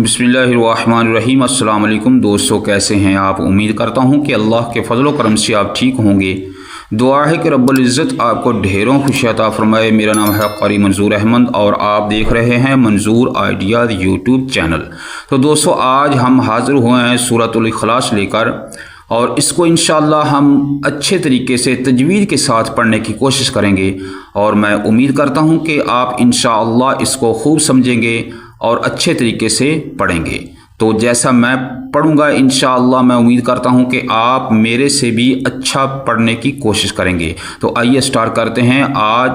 बिस्मिल्लाहिर्रहमानिर्रहीम। अस्सलाम वालेकुम दोस्तों, कैसे हैं आप? उम्मीद करता हूं कि अल्लाह के फजल व करम से आप ठीक होंगे। दुआ है कि रब्बुल इज़्ज़त आपको ढेरों खुशियाँ अता फरमाए। मेरा नाम है क़ारी मंजूर अहमद और आप देख रहे हैं मंजूर आइडियाज़ यूट्यूब चैनल। तो दोस्तों, आज हम हाज़िर हुए हैं सूरतुल इखलास लेकर और इसको इंशाअल्लाह हम अच्छे तरीके से तजवीज़ के साथ पढ़ने की कोशिश करेंगे और मैं उम्मीद करता हूं कि आप इंशाअल्लाह इसको खूब समझेंगे और अच्छे तरीके से पढ़ेंगे। तो जैसा मैं पढ़ूंगा इंशाअल्लाह मैं उम्मीद करता हूं कि आप मेरे से भी अच्छा पढ़ने की कोशिश करेंगे। तो आइए स्टार्ट करते हैं। आज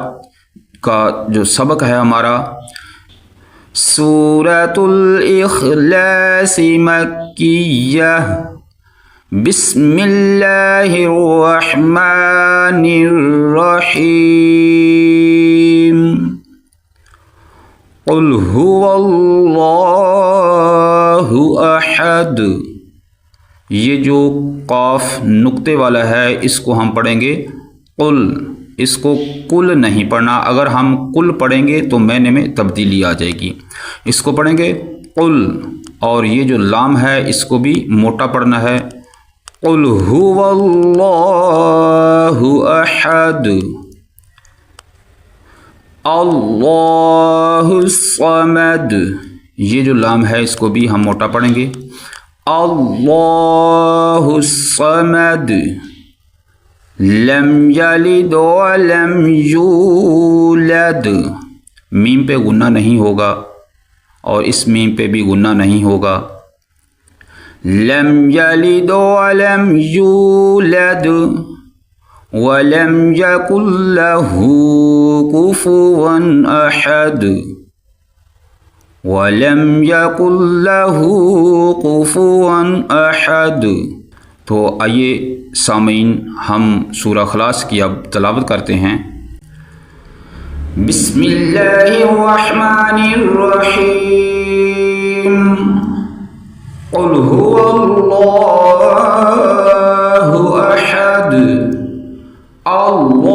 का जो सबक है हमारा सूरतुल इखलास मक्किय्यह। बिस्मिल्लाहिर्रहमानिर्रहीम। क़ुल हुवल्लाहु अहद। ये जो क़ाफ नुक्ते वाला है इसको हम पढ़ेंगे कुल, इसको कुल नहीं पढ़ना। अगर हम कुल पढ़ेंगे तो मैंने में तब्दीली आ जाएगी। इसको पढ़ेंगे कुल और ये जो लाम है इसको भी मोटा पढ़ना है। क़ुल हुवल्लाहु अहद अल्लाहुस्समद। ये जो लाम है इसको भी हम मोटा पढ़ेंगे। अल्लाहुस्समद लम यलिद व लम यूलद। मीम पे गुन्ना नहीं होगा और इस मीम पे भी गुन्ना नहीं होगा। लम यलिद व लम यूलद वलम यकुल लहू कुफुवन अहद। वलम यकुल लहू कुफुवन अहद। तो आइए सामीन हम सूरह इखलास की अब तलावत करते हैं। बिस्मिल्लाहिर्रहमानिर्रहीम। क़ुल हुवल्लाहु अहद अल्लाहुस्समद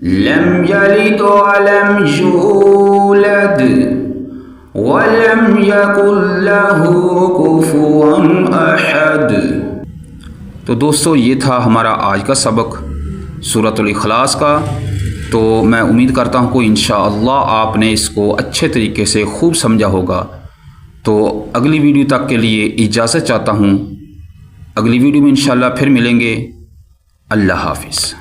लम यलिद व लम यूलद वलम यकुल लहू कुफुवन अहद। तो दोस्तों, ये था हमारा आज का सबक सूरतुल इखलास का। तो मैं उम्मीद करता हूँ कि इंशाअल्लाह आपने इसको अच्छे तरीके से खूब समझा होगा। तो अगली वीडियो तक के लिए इजाज़त चाहता हूँ। अगली वीडियो में इंशाअल्लाह फिर मिलेंगे। अल्लाह हाफ़िज़।